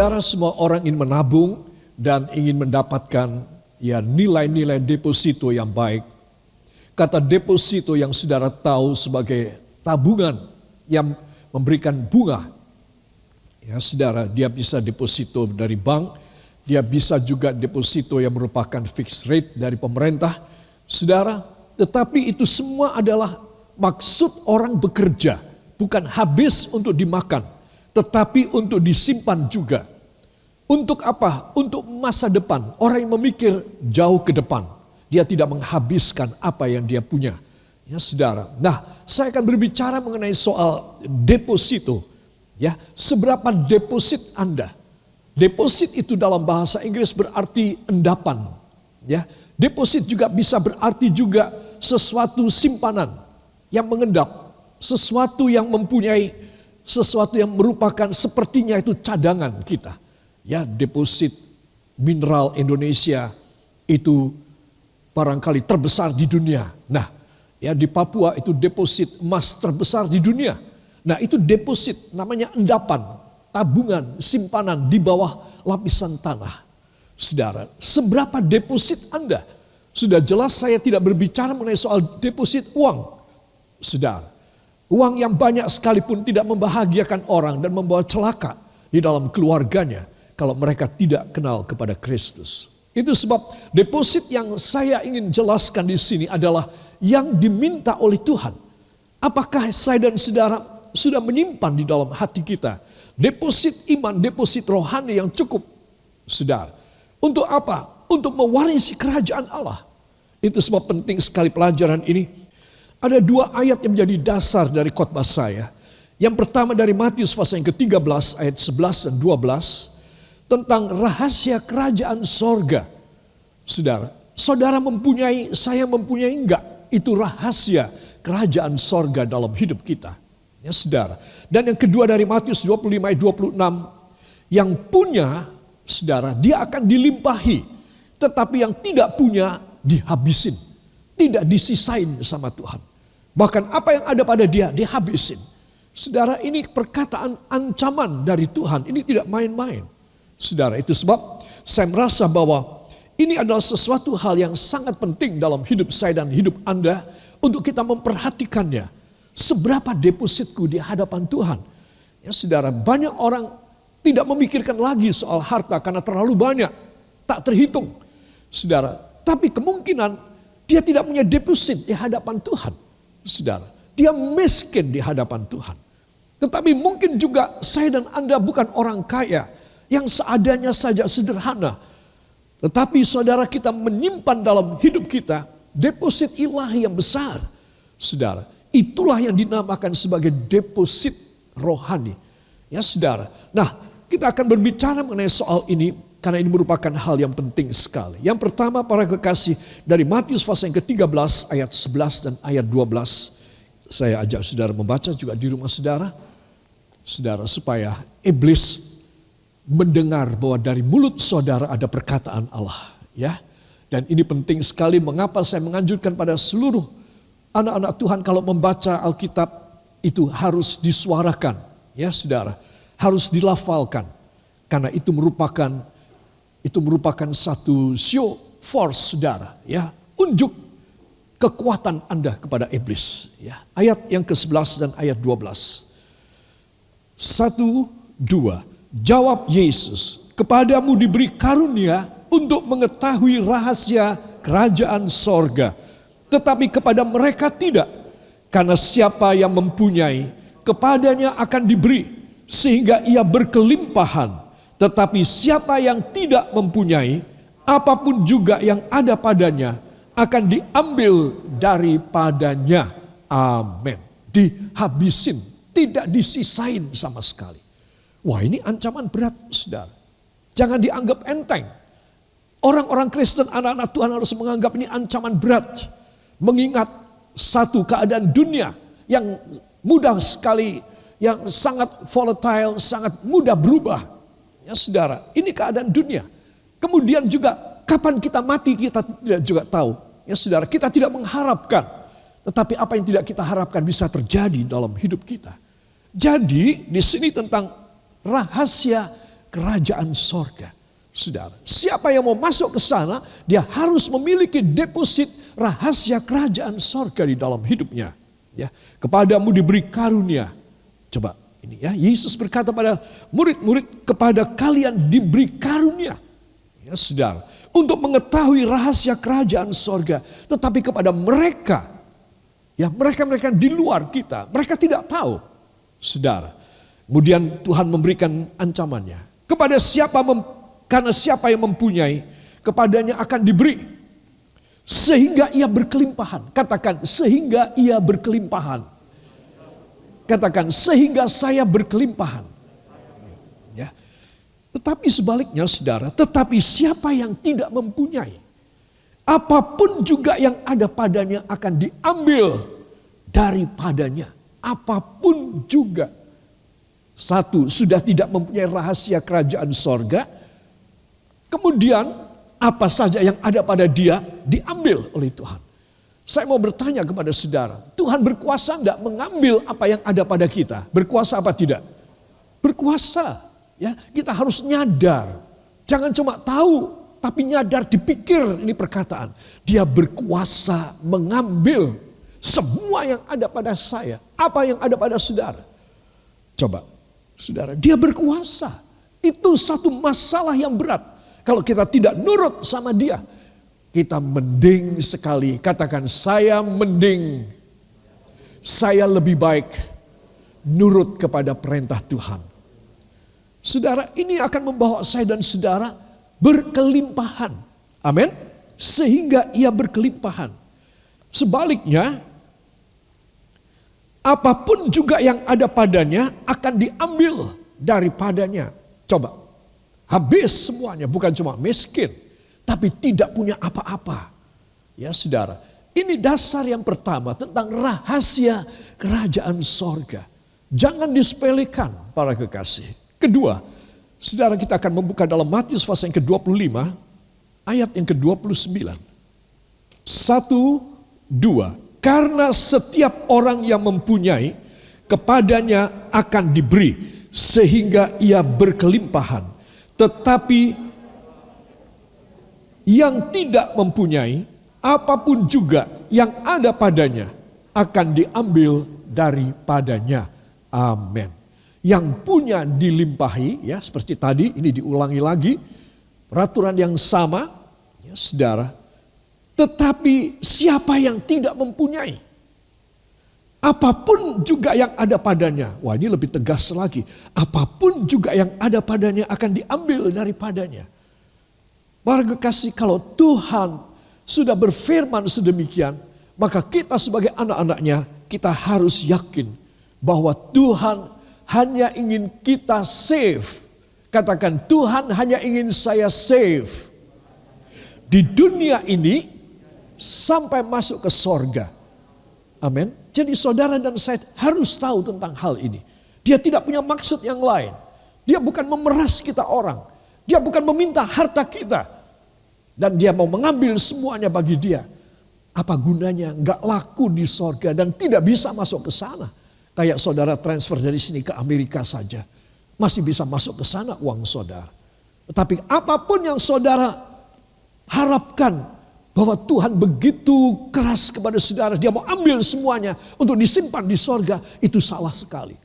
Saudara, semua orang ingin menabung dan ingin mendapatkan nilai-nilai deposito yang baik. Kata deposito yang saudara tahu sebagai tabungan yang memberikan bunga. Ya saudara, dia bisa deposito dari bank, dia bisa juga deposito yang merupakan fixed rate dari pemerintah. Saudara, tetapi itu semua adalah maksud orang bekerja, bukan habis untuk dimakan, tetapi untuk disimpan juga. Untuk apa? Untuk masa depan. Orang yang memikir jauh ke depan. Dia tidak menghabiskan apa yang dia punya. Ya saudara. Nah, saya akan berbicara mengenai soal deposito. Ya, seberapa deposit Anda? Deposit itu dalam bahasa Inggris berarti endapan. Ya, deposit juga bisa berarti juga sesuatu simpanan yang mengendap, sesuatu yang mempunyai sesuatu yang merupakan sepertinya itu cadangan kita. Ya, deposit mineral Indonesia itu barangkali terbesar di dunia. Nah, ya di Papua itu deposit emas terbesar di dunia. Nah, itu deposit namanya endapan, tabungan, simpanan di bawah lapisan tanah. Saudara, seberapa deposit Anda? Sudah jelas saya tidak berbicara mengenai soal deposit uang. Saudara, uang yang banyak sekalipun tidak membahagiakan orang dan membawa celaka di dalam keluarganya kalau mereka tidak kenal kepada Kristus. Itu sebab deposit yang saya ingin jelaskan di sini adalah yang diminta oleh Tuhan. Apakah saya dan saudara sudah menyimpan di dalam hati kita deposit iman, deposit rohani yang cukup, saudara? Untuk apa? Untuk mewarisi kerajaan Allah. Itu sebab penting sekali pelajaran ini. Ada dua ayat yang menjadi dasar dari khotbah saya. Yang pertama dari Matius pasal yang ke-13 ayat 11 dan 12 tentang rahasia kerajaan sorga. Saudara, saudara mempunyai, saya mempunyai enggak? Itu rahasia kerajaan sorga dalam hidup kita. Ya saudara. Dan yang kedua dari Matius 25 ayat 26. Yang punya, saudara, dia akan dilimpahi. Tetapi yang tidak punya dihabisin. Tidak disisain sama Tuhan. Bahkan apa yang ada pada dia, dihabisin. Saudara, ini perkataan ancaman dari Tuhan. Ini tidak main-main. Saudara, itu sebab saya merasa bahwa ini adalah sesuatu hal yang sangat penting dalam hidup saya dan hidup Anda. Untuk kita memperhatikannya. Seberapa depositku di hadapan Tuhan. Ya saudara, banyak orang tidak memikirkan lagi soal harta karena terlalu banyak. Tak terhitung. Saudara, tapi kemungkinan dia tidak punya deposit di hadapan Tuhan. Saudara, dia miskin di hadapan Tuhan. Tetapi mungkin juga saya dan Anda bukan orang kaya yang seadanya saja sederhana. Tetapi saudara, kita menyimpan dalam hidup kita deposit ilahi yang besar. Saudara, itulah yang dinamakan sebagai deposit rohani. Ya saudara. Nah, kita akan berbicara mengenai soal ini. Karena ini merupakan hal yang penting sekali. Yang pertama, para kekasih, dari Matius pasal yang ke-13 ayat 11 dan ayat 12. Saya ajak saudara membaca juga di rumah saudara. Saudara, supaya iblis mendengar bahwa dari mulut saudara ada perkataan Allah. Ya. Dan ini penting sekali, mengapa saya menganjurkan pada seluruh anak-anak Tuhan kalau membaca Alkitab itu harus disuarakan. Ya saudara, harus dilafalkan. Karena itu merupakan satu show force saudara, ya, unjuk kekuatan Anda kepada iblis, ya. Ayat yang ke-11 dan ayat 12. 1, 2. Jawab Yesus, kepadamu diberi karunia untuk mengetahui rahasia kerajaan sorga, tetapi kepada mereka tidak, karena siapa yang mempunyai kepadanya akan diberi sehingga ia berkelimpahan. Tetapi siapa yang tidak mempunyai, apapun juga yang ada padanya akan diambil daripadanya. Amin. Dihabisin, tidak disisain sama sekali. Wah, ini ancaman berat, saudara. Jangan dianggap enteng. Orang-orang Kristen, anak-anak Tuhan harus menganggap ini ancaman berat. Mengingat satu keadaan dunia yang mudah sekali, yang sangat volatile, sangat mudah berubah. Ya saudara, ini keadaan dunia. Kemudian juga kapan kita mati kita tidak juga tahu. Ya saudara, kita tidak mengharapkan. Tetapi apa yang tidak kita harapkan bisa terjadi dalam hidup kita. Jadi di sini tentang rahasia kerajaan sorga. Saudara, siapa yang mau masuk ke sana, dia harus memiliki deposit rahasia kerajaan sorga di dalam hidupnya. Ya, kepadamu diberi karunia. Coba ini ya, Yesus berkata pada murid-murid, kepada kalian diberi karunia. Ya saudara, untuk mengetahui rahasia kerajaan sorga. Tetapi kepada mereka, ya mereka di luar kita, mereka tidak tahu. Saudara, kemudian Tuhan memberikan ancamannya. Karena siapa yang mempunyai, kepadanya akan diberi. Sehingga ia berkelimpahan. Katakan, sehingga ia berkelimpahan. Katakan, sehingga saya berkelimpahan. Ya. Tetapi sebaliknya saudara, tetapi siapa yang tidak mempunyai, apapun juga yang ada padanya akan diambil daripadanya. Apapun juga. Satu, sudah tidak mempunyai rahasia kerajaan sorga. Kemudian apa saja yang ada pada dia diambil oleh Tuhan. Saya mau bertanya kepada saudara, Tuhan berkuasa enggak mengambil apa yang ada pada kita? Berkuasa apa tidak? Berkuasa. Ya, kita harus nyadar. Jangan cuma tahu, tapi nyadar, dipikir ini perkataan. Dia berkuasa mengambil semua yang ada pada saya. Apa yang ada pada saudara? Coba, saudara, dia berkuasa. Itu satu masalah yang berat. Kalau kita tidak nurut sama dia, kita mending sekali. Katakan, saya mending, saya lebih baik nurut kepada perintah Tuhan. Saudara, ini akan membawa saya dan saudara berkelimpahan. Amin. Sehingga ia berkelimpahan. Sebaliknya, apapun juga yang ada padanya akan diambil daripadanya. Coba. Habis semuanya, bukan cuma miskin, tapi tidak punya apa-apa. Ya saudara, ini dasar yang pertama tentang rahasia kerajaan sorga. Jangan disepelekan para kekasih. Kedua, saudara, kita akan membuka dalam Matius pasal yang ke-25, ayat yang ke-29. 1, 2. Karena setiap orang yang mempunyai, kepadanya akan diberi, sehingga ia berkelimpahan. Tetapi yang tidak mempunyai, apapun juga yang ada padanya akan diambil daripadanya. Amin. Yang punya dilimpahi, ya seperti tadi, ini diulangi lagi. Peraturan yang sama, ya saudara. Tetapi siapa yang tidak mempunyai, apapun juga yang ada padanya. Wah, ini lebih tegas lagi. Apapun juga yang ada padanya akan diambil daripadanya. Para kekasih, kalau Tuhan sudah berfirman sedemikian, maka kita sebagai anak-anaknya, kita harus yakin bahwa Tuhan hanya ingin kita save. Katakan, Tuhan hanya ingin saya save di dunia ini sampai masuk ke sorga. Amin. Jadi saudara dan saya harus tahu tentang hal ini. Dia tidak punya maksud yang lain. Dia bukan memeras kita orang. Dia bukan meminta harta kita. Dan dia mau mengambil semuanya bagi dia. Apa gunanya? Enggak laku di sorga dan tidak bisa masuk ke sana. Kayak saudara transfer dari sini ke Amerika saja. Masih bisa masuk ke sana uang saudara. Tetapi apapun yang saudara harapkan, bahwa Tuhan begitu keras kepada saudara, dia mau ambil semuanya untuk disimpan di sorga, itu salah sekali.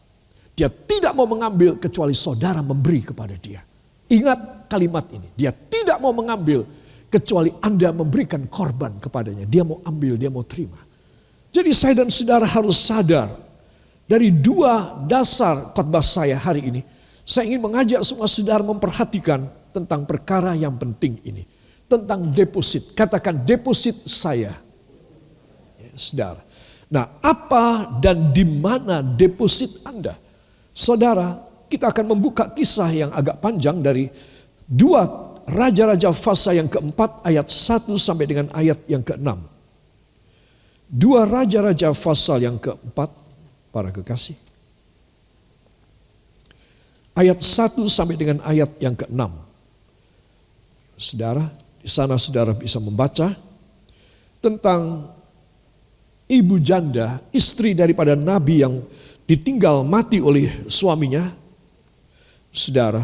Dia tidak mau mengambil kecuali saudara memberi kepada dia. Ingat kalimat ini, dia tidak mau mengambil kecuali Anda memberikan korban kepadanya. Dia mau ambil, dia mau terima. Jadi saya dan saudara harus sadar, dari dua dasar khotbah saya hari ini, saya ingin mengajak semua saudara memperhatikan tentang perkara yang penting ini. Tentang deposit. Katakan, deposit saya. Ya, saudara. Nah, apa dan di mana deposit Anda? Saudara, kita akan membuka kisah yang agak panjang dari 2 Raja-Raja pasal yang keempat ayat 1 sampai dengan ayat yang ke-6. 2 Raja-Raja pasal yang keempat, para kekasih. Ayat 1 sampai dengan ayat yang ke-6. Saudara, di sana saudara bisa membaca tentang ibu janda, istri daripada nabi yang ditinggal mati oleh suaminya. Saudara,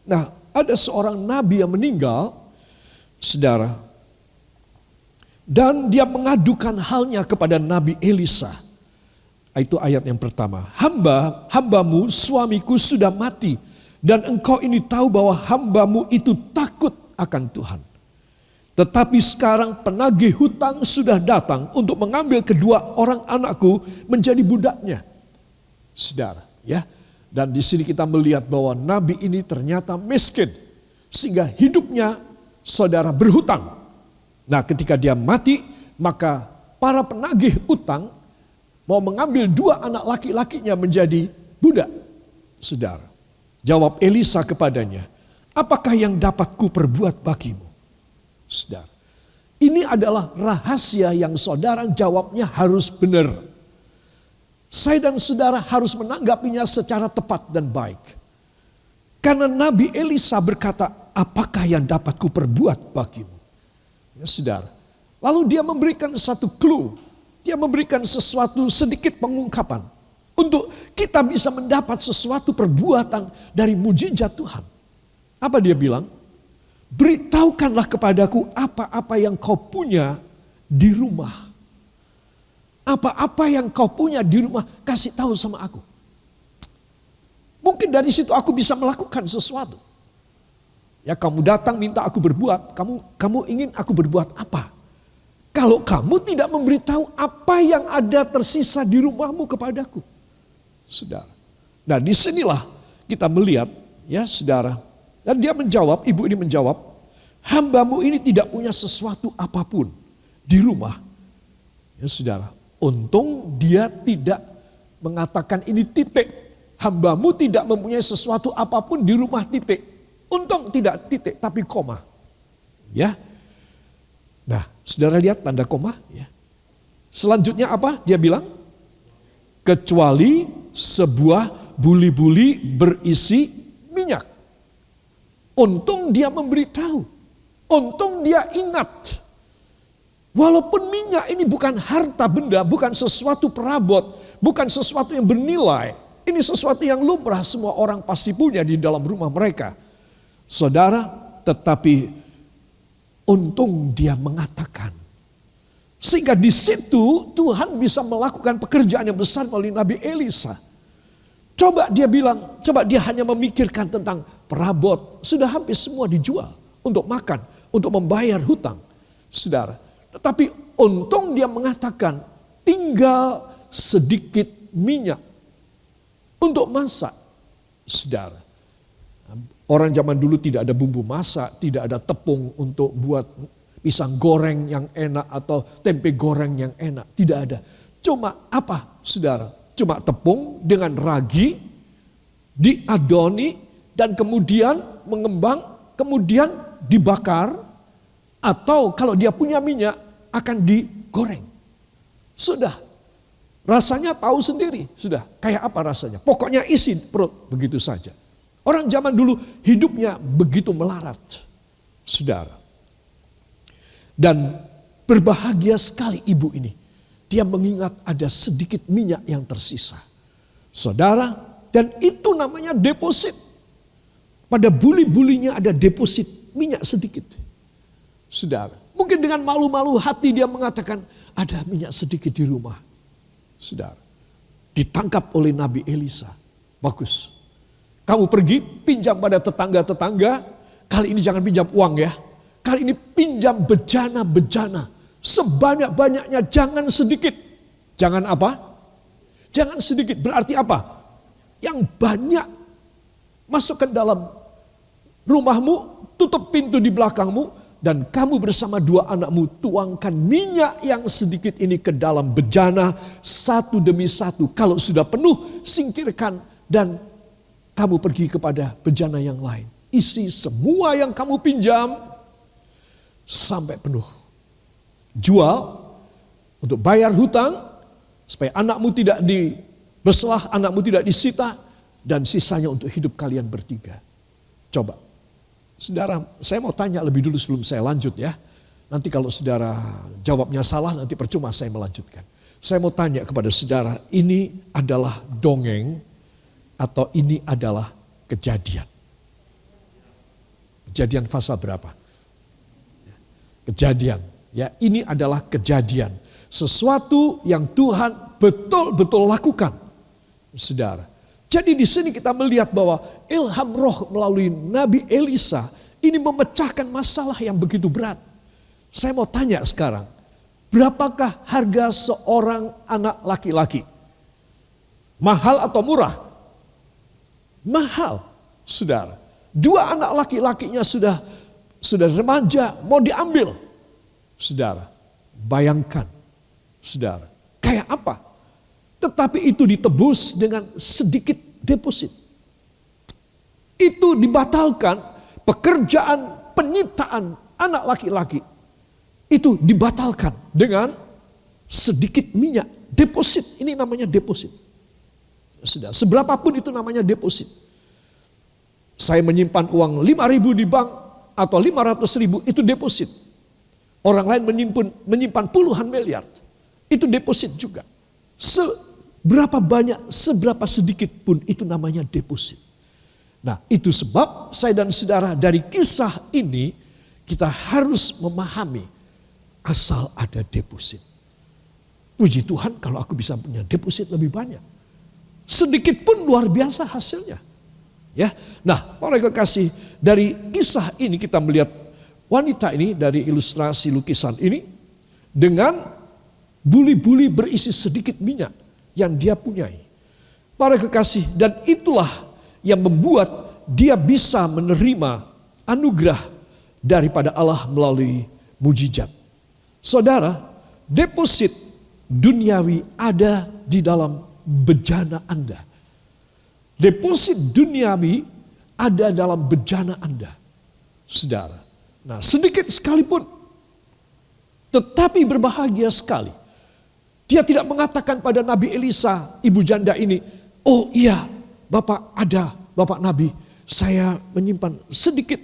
Nah, ada seorang nabi yang meninggal, saudara. Dan dia mengadukan halnya kepada Nabi Elisa. Itu ayat yang pertama. Hambamu suamiku sudah mati. Dan engkau ini tahu bahwa hambamu itu takut akan Tuhan. Tetapi sekarang penagih hutang sudah datang untuk mengambil kedua orang anakku menjadi budaknya. Saudara, ya. Dan di sini kita melihat bahwa nabi ini ternyata miskin. Sehingga hidupnya saudara berhutang. Nah, ketika dia mati, maka para penagih hutang mau mengambil dua anak laki-lakinya menjadi budak. Saudara, jawab Elisa kepadanya, apakah yang dapat ku perbuat bagimu? Saudara, ini adalah rahasia yang saudara jawabnya harus benar. Saya dan saudara harus menanggapinya secara tepat dan baik. Karena Nabi Elisa berkata, apakah yang dapat ku perbuat bagimu? Ya, saudara. Lalu dia memberikan satu clue. Dia memberikan sesuatu sedikit pengungkapan. Untuk kita bisa mendapat sesuatu perbuatan dari mujizat Tuhan. Apa dia bilang? Beritahukanlah kepadaku apa-apa yang kau punya di rumah. Apa-apa yang kau punya di rumah, kasih tahu sama aku. Mungkin dari situ aku bisa melakukan sesuatu. Ya, kamu datang minta aku berbuat, kamu ingin aku berbuat apa? Kalau kamu tidak memberitahu apa yang ada tersisa di rumahmu kepadaku. Saudara. Nah, disinilah kita melihat, ya saudara. Dan dia menjawab, ibu ini menjawab, hambamu ini tidak punya sesuatu apapun di rumah. Ya saudara. Untung dia tidak mengatakan ini titik. Hambamu tidak mempunyai sesuatu apapun di rumah titik. Untung tidak titik tapi koma. Ya. Nah, saudara lihat tanda koma. Ya. Selanjutnya apa? Dia bilang, kecuali sebuah buli-buli berisi minyak. Untung dia memberitahu. Untung dia ingat. Walaupun minyak ini bukan harta benda, bukan sesuatu perabot, bukan sesuatu yang bernilai. Ini sesuatu yang lumrah, semua orang pasti punya di dalam rumah mereka. Saudara, tetapi untung dia mengatakan. Sehingga di situ Tuhan bisa melakukan pekerjaan yang besar melalui Nabi Elisa. Coba dia bilang, coba dia hanya memikirkan tentang perabot. Sudah hampir semua dijual untuk makan, untuk membayar hutang. Saudara. Tetapi untung dia mengatakan tinggal sedikit minyak untuk masak. Saudara, orang zaman dulu tidak ada bumbu masak, tidak ada tepung untuk buat pisang goreng yang enak atau tempe goreng yang enak. Tidak ada. Cuma apa saudara? Cuma tepung dengan ragi diadoni dan kemudian mengembang, kemudian dibakar. Atau kalau dia punya minyak akan digoreng. Sudah. Rasanya tahu sendiri. Sudah. Kayak apa rasanya. Pokoknya isi perut. Begitu saja. Orang zaman dulu hidupnya begitu melarat. Saudara. Dan berbahagia sekali ibu ini. Dia mengingat ada sedikit minyak yang tersisa. Saudara. Dan itu namanya deposit. Pada buli-bulinya ada deposit minyak sedikit. Saudara, mungkin dengan malu-malu hati dia mengatakan ada minyak sedikit di rumah. Saudara, ditangkap oleh Nabi Elisa. Bagus. Kamu pergi pinjam pada tetangga-tetangga. Kali ini jangan pinjam uang ya. Kali ini pinjam bejana-bejana. Sebanyak-banyaknya, jangan sedikit. Jangan apa? Jangan sedikit. Berarti apa? Yang banyak. Masukkan dalam rumahmu, tutup pintu di belakangmu. Dan kamu bersama dua anakmu tuangkan minyak yang sedikit ini ke dalam bejana satu demi satu. Kalau sudah penuh, singkirkan dan kamu pergi kepada bejana yang lain. Isi semua yang kamu pinjam sampai penuh. Jual untuk bayar hutang supaya anakmu tidak dibeselah, anakmu tidak disita dan sisanya untuk hidup kalian bertiga. Coba. Saudara, saya mau tanya lebih dulu sebelum saya lanjut ya. Nanti kalau saudara jawabnya salah, nanti percuma saya melanjutkan. Saya mau tanya kepada saudara, ini adalah dongeng atau ini adalah kejadian? Kejadian pasal berapa? Kejadian. Ya, ini adalah kejadian. Sesuatu yang Tuhan betul-betul lakukan. Saudara. Jadi di sini kita melihat bahwa ilham roh melalui Nabi Elisa ini memecahkan masalah yang begitu berat. Saya mau tanya sekarang, berapakah harga seorang anak laki-laki? Mahal atau murah? Mahal, saudara. 2 anak laki-lakinya sudah remaja, mau diambil. Saudara, bayangkan, saudara, kayak apa? Tetapi itu ditebus dengan sedikit deposit. Itu dibatalkan, pekerjaan penyitaan anak laki-laki. Itu dibatalkan dengan sedikit minyak. Deposit, ini namanya deposit. Sudah, seberapapun itu namanya deposit. Saya menyimpan uang 5.000 di bank atau 500.000 itu deposit. Orang lain menyimpan puluhan miliar. Itu deposit juga. Seberapa banyak, seberapa sedikit pun itu namanya deposit. Nah, itu sebab saya dan saudara dari kisah ini kita harus memahami asal ada deposit. Puji Tuhan kalau aku bisa punya deposit lebih banyak. Sedikit pun luar biasa hasilnya. Ya, nah para kekasih, dari kisah ini kita melihat wanita ini dari ilustrasi lukisan ini dengan buli-buli berisi sedikit minyak yang dia punyai. Para kekasih, dan itulah yang membuat dia bisa menerima anugerah daripada Allah melalui mujizat. Saudara, deposit duniawi ada di dalam bejana Anda. Deposit duniawi ada dalam bejana Anda, saudara. Nah, sedikit sekalipun, tetapi berbahagia sekali. Dia tidak mengatakan pada Nabi Elisa, ibu janda ini, oh iya, Bapak Nabi, saya menyimpan sedikit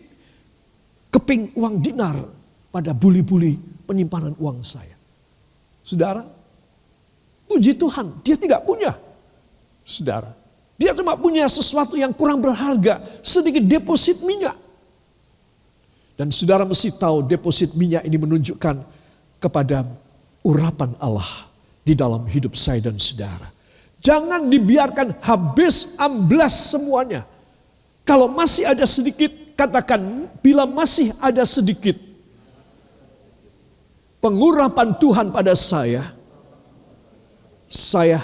keping uang dinar pada buli-buli penyimpanan uang saya. Saudara, puji Tuhan, dia tidak punya. Saudara, dia cuma punya sesuatu yang kurang berharga, sedikit deposit minyak. Dan saudara mesti tahu deposit minyak ini menunjukkan kepada urapan Allah di dalam hidup saya dan saudara. Jangan dibiarkan habis amblas semuanya. Kalau masih ada sedikit, katakan bila masih ada sedikit pengurapan Tuhan pada saya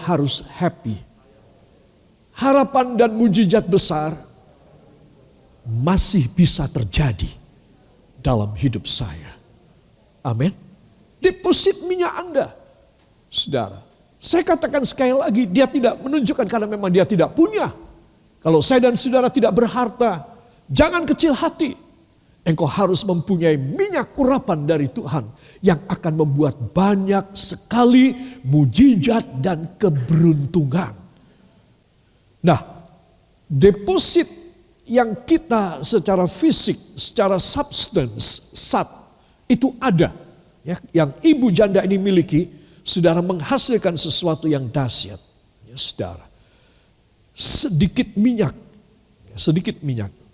harus happy. Harapan dan mujizat besar masih bisa terjadi dalam hidup saya. Amin. Deposit minyak Anda, saudara. Saya katakan sekali lagi, dia tidak menunjukkan karena memang dia tidak punya. Kalau saya dan saudara tidak berharta, jangan kecil hati. Engkau harus mempunyai minyak urapan dari Tuhan yang akan membuat banyak sekali mujizat dan keberuntungan. Nah, deposit yang kita secara fisik, secara substance, itu ada. Ya, yang ibu janda ini miliki, saudara, menghasilkan sesuatu yang dahsyat. Ya, saudara, sedikit minyak.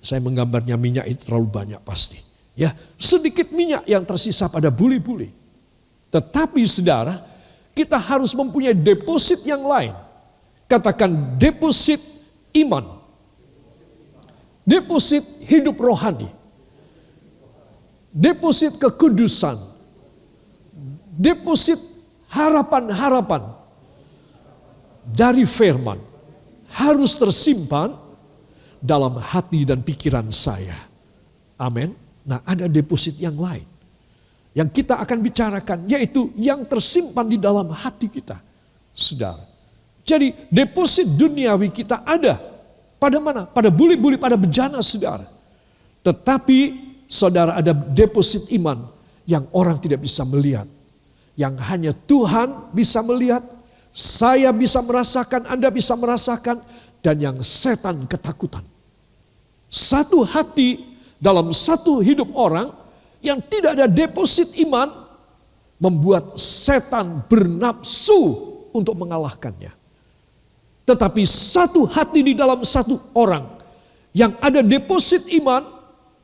Saya menggambarnya minyak itu terlalu banyak pasti. Ya, sedikit minyak yang tersisa pada buli-buli. Tetapi saudara, kita harus mempunyai deposit yang lain. Katakan deposit iman. Deposit hidup rohani. Deposit kekudusan. Deposit harapan-harapan dari firman. Harus tersimpan dalam hati dan pikiran saya. Amin. Nah, ada deposit yang lain yang kita akan bicarakan, yaitu yang tersimpan di dalam hati kita, saudara. Jadi deposit duniawi kita ada pada mana? Pada buli-buli, pada bejana, saudara. Tetapi saudara, ada deposit iman yang orang tidak bisa melihat, yang hanya Tuhan bisa melihat. Saya bisa merasakan, Anda bisa merasakan, dan yang setan ketakutan. Satu hati dalam satu hidup orang yang tidak ada deposit iman membuat setan bernafsu untuk mengalahkannya. Tetapi satu hati di dalam satu orang yang ada deposit iman,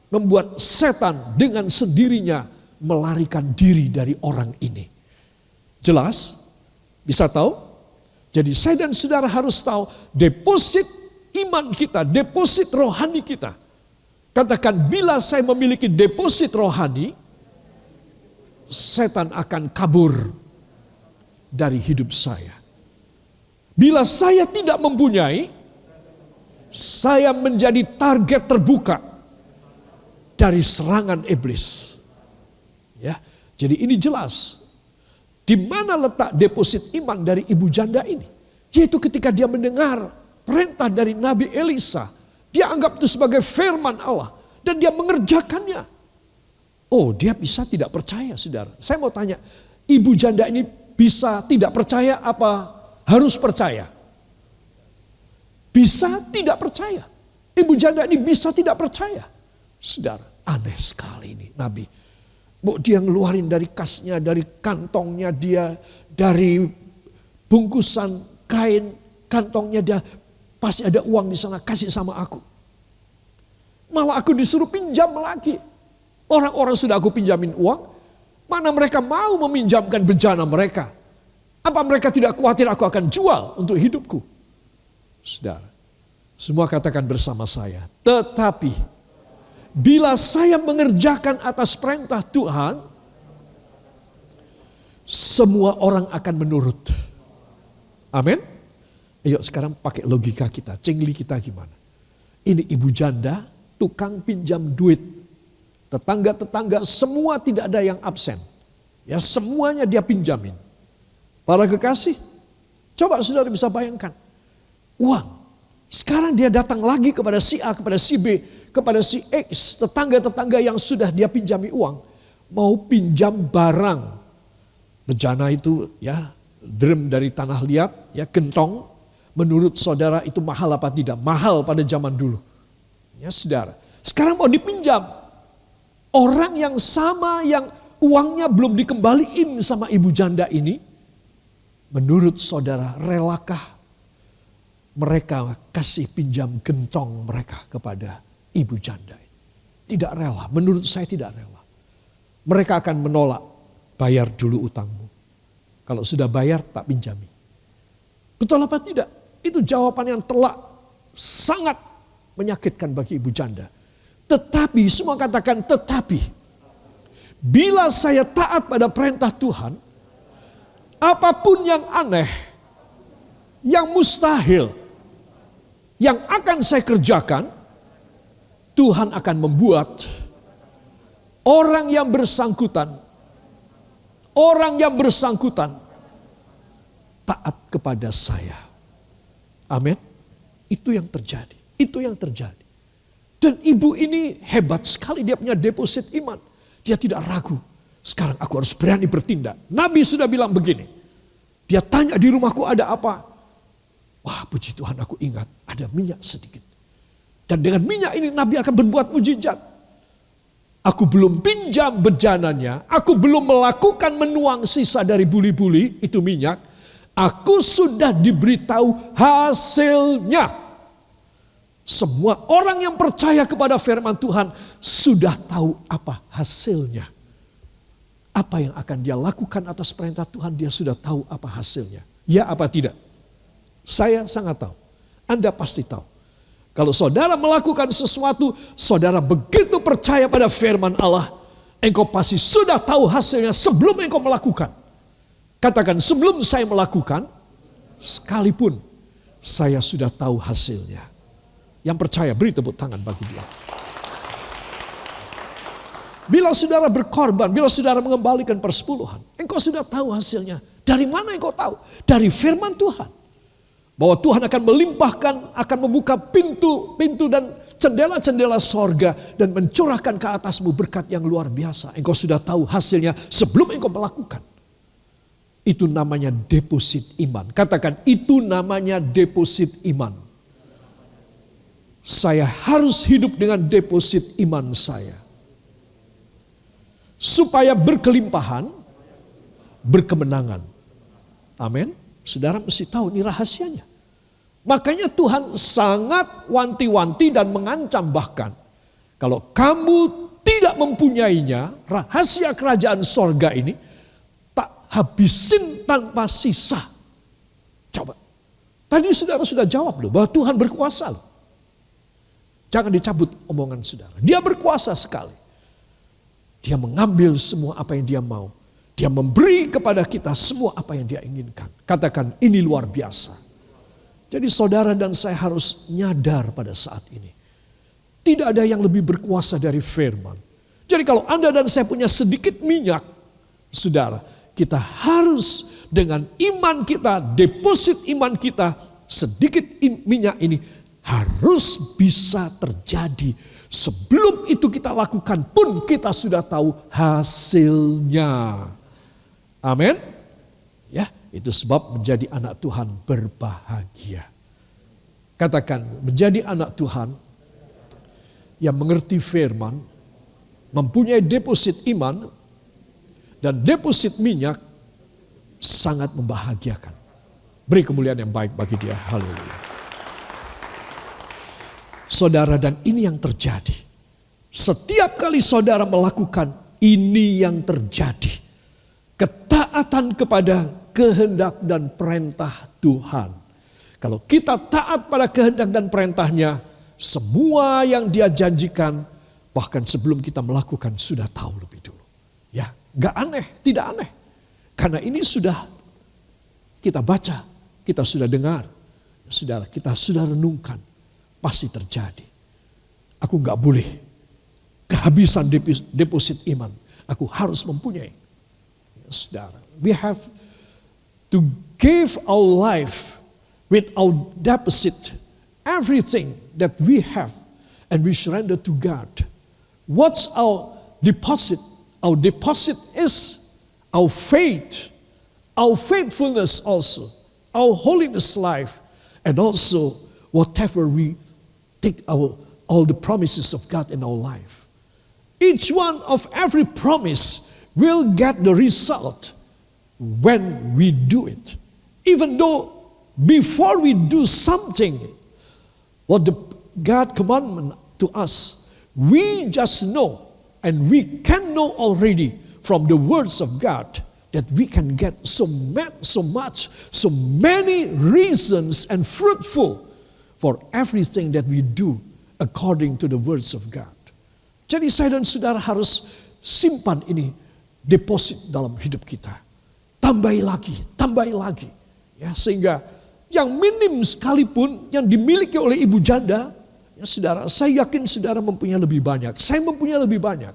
membuat setan dengan sendirinya melarikan diri dari orang ini. Jelas? Bisa tahu? Jadi saya dan saudara harus tahu deposit iman kita, deposit rohani kita. Katakan, bila saya memiliki deposit rohani, setan akan kabur dari hidup saya. Bila saya tidak mempunyai, saya menjadi target terbuka dari serangan iblis. Ya, jadi ini jelas. Di mana letak deposit iman dari ibu janda ini? Yaitu ketika dia mendengar perintah dari Nabi Elisa. Dia anggap itu sebagai firman Allah. Dan dia mengerjakannya. Oh, dia bisa tidak percaya, saudara. Saya mau tanya, ibu janda ini bisa tidak percaya apa harus percaya? Bisa tidak percaya. Ibu janda ini bisa tidak percaya. Saudara, aneh sekali ini Nabi. Dia ngeluarin dari kasnya, dari kantongnya dia, dari bungkusan kain kantongnya dia, pasti ada uang di sana, kasih sama aku. Malah aku disuruh pinjam lagi. Orang-orang sudah aku pinjamin uang, mana mereka mau meminjamkan bejana mereka? Apa mereka tidak khawatir aku akan jual untuk hidupku? Saudara, semua katakan bersama saya, tetapi bila saya mengerjakan atas perintah Tuhan, semua orang akan menurut. Amin. Ayo sekarang pakai logika kita, cengli kita gimana? Ini ibu janda, tukang pinjam duit. Tetangga-tetangga semua tidak ada yang absen. Ya, semuanya dia pinjamin. Para kekasih, coba saudara bisa bayangkan. Uang. Sekarang dia datang lagi kepada si A, kepada si B, kepada si X, tetangga-tetangga yang sudah dia pinjami uang, mau pinjam barang. Bejana itu ya, drum dari tanah liat, ya gentong. Menurut saudara itu mahal apa tidak? Mahal pada zaman dulu. Ya saudara, sekarang mau dipinjam. Orang yang sama yang uangnya belum dikembaliin sama ibu janda ini, menurut saudara relakah mereka kasih pinjam gentong mereka kepada ibu janda? Tidak rela, menurut saya tidak rela. Mereka akan menolak, bayar dulu utangmu. Kalau sudah bayar tak pinjami. Betul apa tidak? Itu jawaban yang telak, sangat menyakitkan bagi ibu janda. Tetapi, semua katakan tetapi. Bila saya taat pada perintah Tuhan, apapun yang aneh, yang mustahil, yang akan saya kerjakan, Tuhan akan membuat orang yang bersangkutan taat kepada saya. Amin. Itu yang terjadi. Itu yang terjadi. Dan ibu ini hebat sekali, dia punya deposit iman. Dia tidak ragu. Sekarang aku harus berani bertindak. Nabi sudah bilang begini. Dia tanya, di rumahku ada apa? Wah, puji Tuhan, aku ingat ada minyak sedikit. Dan dengan minyak ini Nabi akan berbuat mujizat. Aku belum pinjam bejananya, aku belum melakukan menuang sisa dari buli-buli itu minyak. Aku sudah diberitahu hasilnya. Semua orang yang percaya kepada firman Tuhan sudah tahu apa hasilnya. Apa yang akan dia lakukan atas perintah Tuhan, dia sudah tahu apa hasilnya. Ya apa tidak? Saya sangat tahu. Anda pasti tahu. Kalau saudara melakukan sesuatu, saudara begitu percaya pada firman Allah, engkau pasti sudah tahu hasilnya sebelum engkau melakukan. Katakan, sebelum saya melakukan, sekalipun saya sudah tahu hasilnya. Yang percaya, beri tepuk tangan bagi dia. Bila saudara berkorban, bila saudara mengembalikan persepuluhan, engkau sudah tahu hasilnya. Dari mana engkau tahu? Dari firman Tuhan. Bahwa Tuhan akan melimpahkan, akan membuka pintu-pintu dan jendela-jendela sorga dan mencurahkan ke atasmu berkat yang luar biasa. Engkau sudah tahu hasilnya sebelum engkau melakukan. Itu namanya deposit iman. Katakan, itu namanya deposit iman. Saya harus hidup dengan deposit iman saya. Supaya berkelimpahan, berkemenangan. Amin. Saudara mesti tahu ini rahasianya. Makanya Tuhan sangat wanti-wanti dan mengancam bahkan. Kalau kamu tidak mempunyainya, rahasia kerajaan sorga ini tak habisin tanpa sisa. Coba. Tadi saudara sudah jawab loh, bahwa Tuhan berkuasa loh. Jangan dicabut omongan saudara. Dia berkuasa sekali. Dia mengambil semua apa yang dia mau. Dia memberi kepada kita semua apa yang dia inginkan. Katakan, ini luar biasa. Jadi saudara dan saya harus nyadar pada saat ini. Tidak ada yang lebih berkuasa dari firman. Jadi kalau Anda dan saya punya sedikit minyak, saudara, kita harus dengan iman kita, deposit iman kita, sedikit minyak ini harus bisa terjadi. Sebelum itu kita lakukan pun kita sudah tahu hasilnya. Amin. Ya, itu sebab menjadi anak Tuhan berbahagia. Katakan, menjadi anak Tuhan yang mengerti firman, mempunyai deposit iman dan deposit minyak sangat membahagiakan. Beri kemuliaan yang baik bagi dia. Haleluya. Saudara, dan ini yang terjadi. Setiap kali saudara melakukan, ini yang terjadi. Ketaatan kepada kehendak dan perintah Tuhan. Kalau kita taat pada kehendak dan perintahnya, semua yang dia janjikan, bahkan sebelum kita melakukan sudah tahu lebih dulu. Ya, gak aneh, tidak aneh. Karena ini sudah kita baca, kita sudah dengar. Saudara, kita sudah renungkan. Pasti terjadi. Aku gak boleh kehabisan deposit iman. Aku harus mempunyai. Saudara, we have to give our life with our deposit, everything that we have, and we surrender to God. What's our deposit? Our deposit is our faith, our faithfulness also, our holiness life, and also whatever we take all the promises of God in our life. Each one of every promise will get the result when we do it. Even though before we do something, what the God commandment to us, we just know and we can know already from the words of God that we can get so many reasons and fruitful for everything that we do according to the words of God. Jadi saya dan saudara harus simpan ini, deposit dalam hidup kita. Tambahi lagi. Ya, sehingga yang minim sekalipun yang dimiliki oleh ibu janda, ya saudara, saya yakin saudara mempunyai lebih banyak. Saya mempunyai lebih banyak.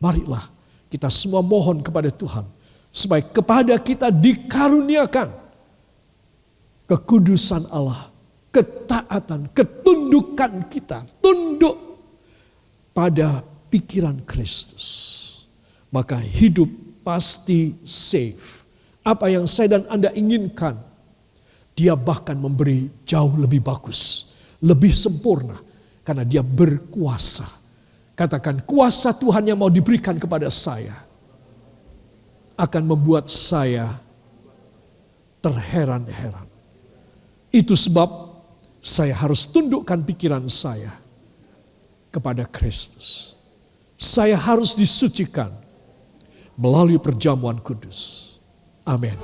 Marilah kita semua mohon kepada Tuhan supaya kepada kita dikaruniakan kekudusan Allah, ketaatan, ketundukan kita, tunduk pada pikiran Kristus. Maka hidup pasti safe. Apa yang saya dan Anda inginkan, Dia bahkan memberi jauh lebih bagus, lebih sempurna, karena Dia berkuasa. Katakan, kuasa Tuhan yang mau diberikan kepada saya akan membuat saya terheran-heran. Itu sebab saya harus tundukkan pikiran saya kepada Kristus. Saya harus disucikan melalui perjamuan kudus. Amin.